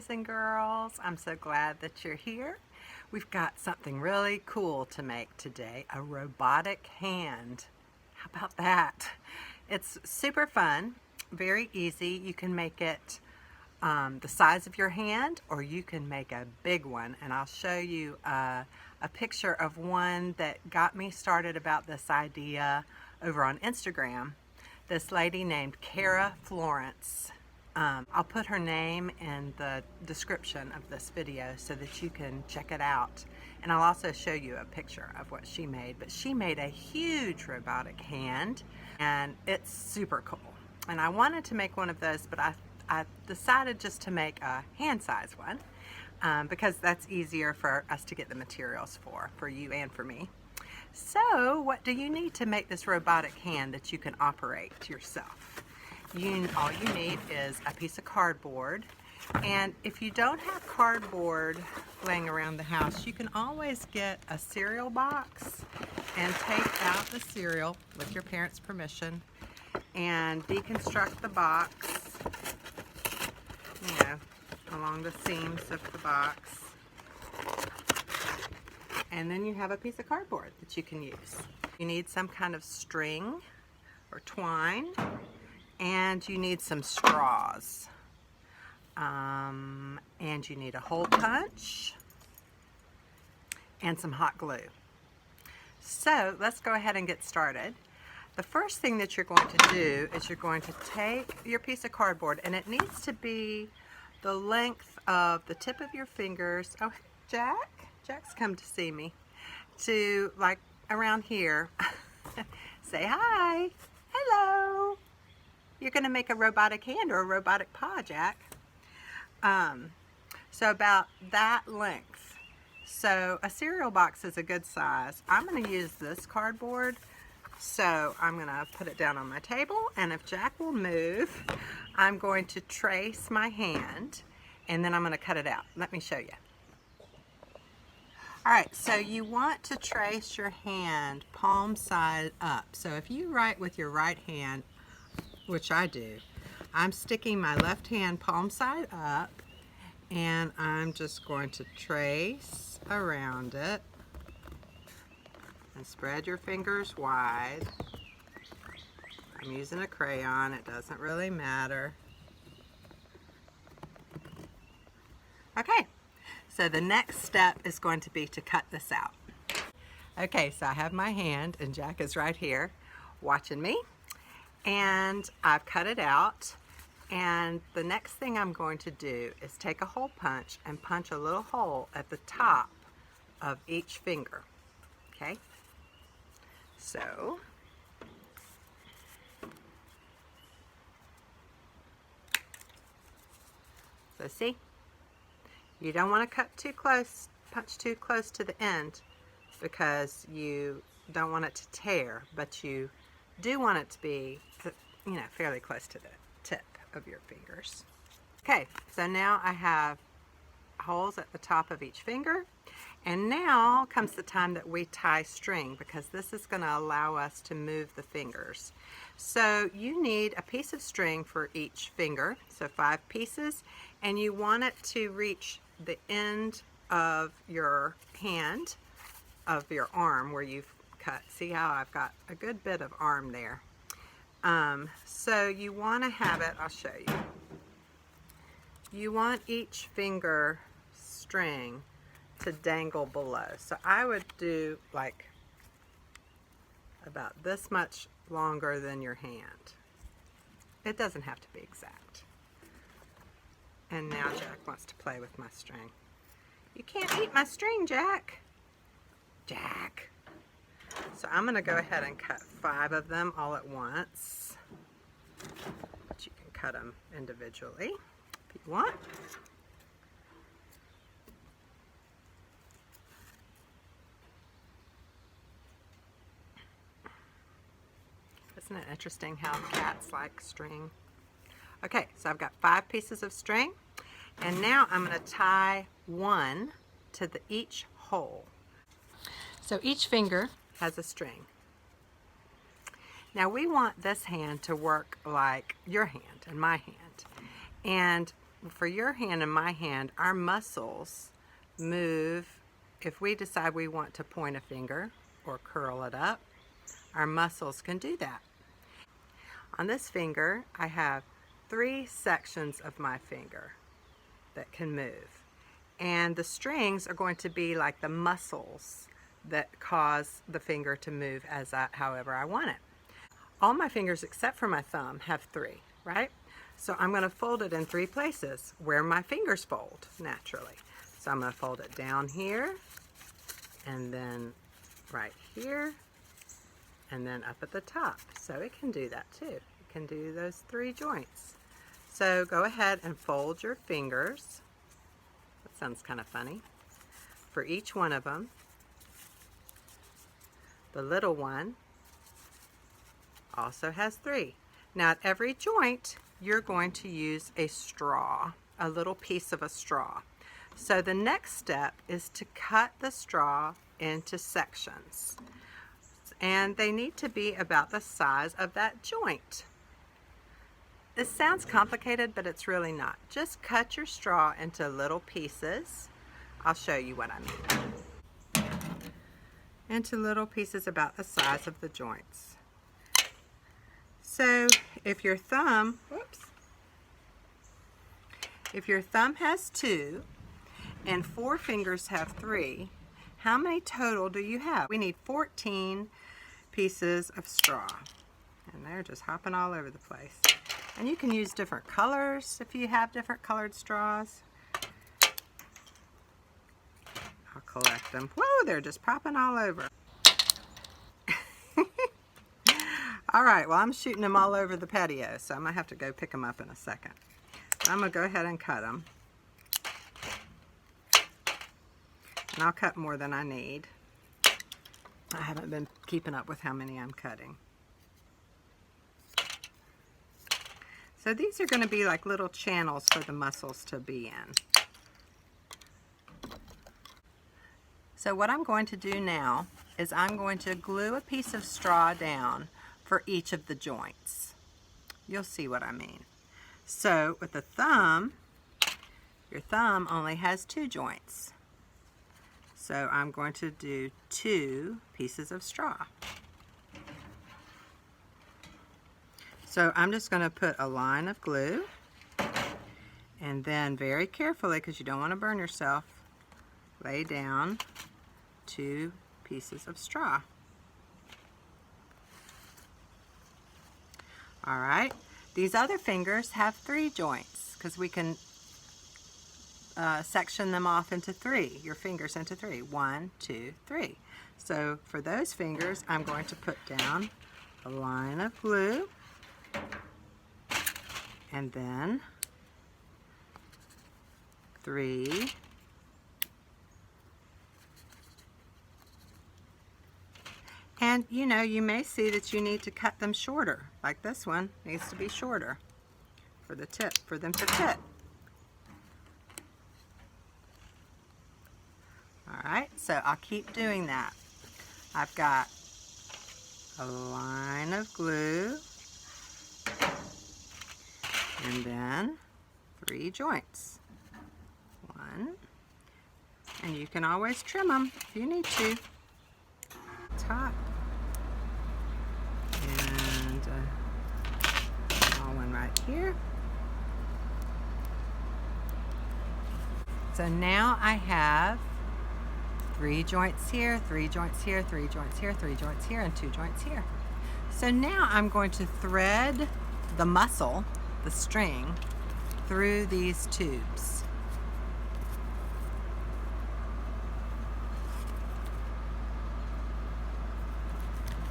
boys and girls. I'm so glad that you're here. We've got something really cool to make today, a robotic hand. How about that? It's super fun, very easy. You can make it the size of your hand, or you can make a big one, and I'll show you a picture of one that got me started about this idea over on Instagram. This lady named Cara Florence. I'll put her name in the description of this video so that you can check it out, and I'll also show you a picture of what she made. But she made a huge robotic hand, and it's super cool, and I wanted to make one of those, but I decided just to make a hand size one because that's easier for us to get the materials for you and for me. So what do you need to make this robotic hand that you can operate yourself? All you need is a piece of cardboard, and if you don't have cardboard laying around the house, you can always get a cereal box and take out the cereal with your parents' permission and deconstruct the box, you know, along the seams of the box. And then you have a piece of cardboard that you can use. You need some kind of string or twine, and you need some straws. And you need a hole punch and some hot glue. So let's go ahead and get started. The first thing that you're going to do is you're going to take your piece of cardboard, and it needs to be the length of the tip of your fingers. Oh, Jack? Jack's come to see me. To like around here. Say hi. Hello. You're going to make a robotic hand or a robotic paw, Jack. So about that length. So a cereal box is a good size. I'm going to use this cardboard. So I'm going to put it down on my table, and if Jack will move, I'm going to trace my hand, and then I'm going to cut it out. Let me show you. Alright, so you want to trace your hand palm side up. So if you write with your right hand, which I do, I'm sticking my left hand palm side up, and I'm just going to trace around it. And spread your fingers wide. I'm using a crayon, it doesn't really matter. Okay. So the next step is going to be to cut this out. Okay, so I have my hand, and Jack is right here watching me, and I've cut it out. And the next thing I'm going to do is take a hole punch and punch a little hole at the top of each finger. Okay, so see? You don't want to cut too close, punch too close to the end, because you don't want it to tear, but you do want it to be, you know, fairly close to the tip of your fingers. Okay, so now I have holes at the top of each finger, and now comes the time that we tie string, because this is going to allow us to move the fingers. So you need a piece of string for each finger, so 5 pieces, and you want it to reach the end of your hand, of your arm where you've cut. See how I've got a good bit of arm there. So you want to have it, I'll show you. You want each finger string to dangle below. So I would do like about this much longer than your hand. It doesn't have to be exact. And now Jack wants to play with my string. You can't eat my string, Jack. Jack. So I'm going to go ahead and cut 5 of them all at once. But you can cut them individually if you want. Isn't it interesting how cats like string? Okay, so I've got 5 pieces of string, and now I'm going to tie 1 to each hole. So each finger has a string. Now we want this hand to work like your hand and my hand, and for your hand and my hand, our muscles move. If we decide we want to point a finger or curl it up, our muscles can do that. On this finger, I have 3 sections of my finger that can move. And the strings are going to be like the muscles that cause the finger to move however I want it. All my fingers except for my thumb have 3, right? So I'm going to fold it in 3 places where my fingers fold naturally. So I'm going to fold it down here, and then right here, and then up at the top. So it can do that too. It can do those 3 joints. So go ahead and fold your fingers. That sounds kind of funny. For each one of them. The little one also has 3. Now at every joint, you're going to use a straw, a little piece of a straw. So the next step is to cut the straw into sections. And they need to be about the size of that joint. This sounds complicated, but it's really not. Just cut your straw into little pieces. I'll show you what I mean. Into little pieces about the size of the joints. So if your thumb, if your thumb has 2 and 4 fingers have 3, how many total do you have? We need 14 pieces of straw. And they're just hopping all over the place. And you can use different colors if you have different colored straws. I'll collect them. Whoa, they're just popping all over. All right, well, I'm shooting them all over the patio, so I'm going to have to go pick them up in a second. I'm going to go ahead and cut them. And I'll cut more than I need. I haven't been keeping up with how many I'm cutting. So these are going to be like little channels for the muscles to be in. So what I'm going to do now is I'm going to glue a piece of straw down for each of the joints. You'll see what I mean. So with the thumb, your thumb only has 2 joints. So I'm going to do 2 pieces of straw. So I'm just going to put a line of glue, and then very carefully, because you don't want to burn yourself, lay down 2 pieces of straw. Alright, these other fingers have 3 joints, because we can section them off into 3, your fingers into 3. 1, 2, 3. So for those fingers, I'm going to put down a line of glue, and then 3, and you know, you may see that you need to cut them shorter, like this one needs to be shorter for the tip, for them to fit. Alright, so I'll keep doing that. I've got a line of glue, and then 3 joints. 1, and you can always trim them if you need to. Top, and small one right here. So now I have 3 joints here, 3 joints here, 3 joints here, 3 joints here, and 2 joints here. So now I'm going to thread the muscle, the string, through these tubes.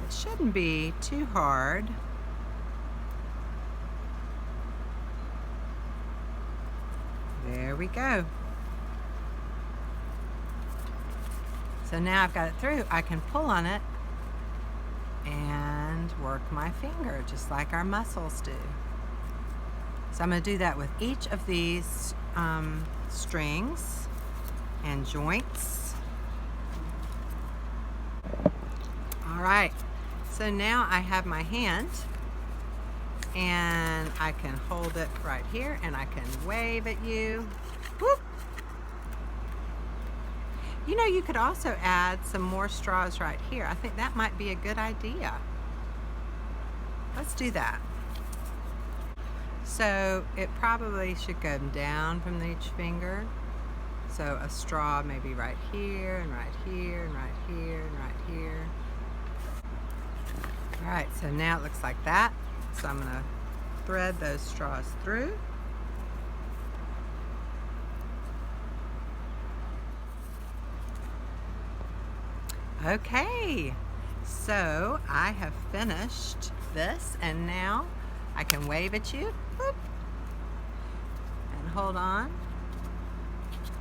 It shouldn't be too hard. There we go. So now I've got it through, I can pull on it and work my finger just like our muscles do. So I'm going to do that with each of these strings and joints. All right, so now I have my hand and I can hold it right here and I can wave at you. Whoop. You know, you could also add some more straws right here. I think that might be a good idea. Let's do that. So it probably should go down from each finger. So a straw maybe right here and right here and right here and right here. All right, so now it looks like that. So I'm gonna thread those straws through. Okay, so I have finished this, and now I can wave at you. Whoop. And hold on.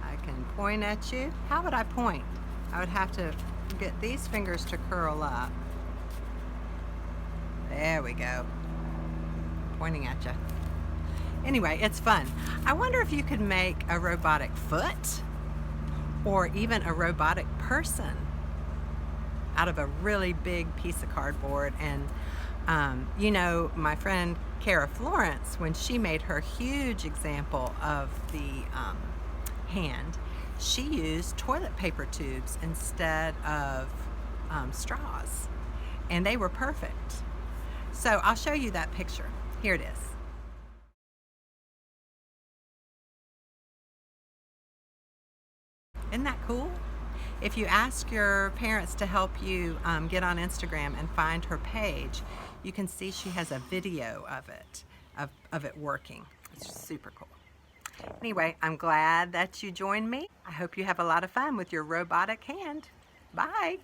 I can point at you. How would I point? I would have to get these fingers to curl up. There we go. Pointing at you. Anyway, it's fun. I wonder if you could make a robotic foot or even a robotic person out of a really big piece of cardboard. And you know, my friend Cara Florence, when she made her huge example of the hand, she used toilet paper tubes instead of straws, and they were perfect. So I'll show you that picture. Here it is. Isn't that cool? If you ask your parents to help you get on Instagram and find her page, you can see she has a video of it working. It's super cool. Anyway, I'm glad that you joined me. I hope you have a lot of fun with your robotic hand. Bye.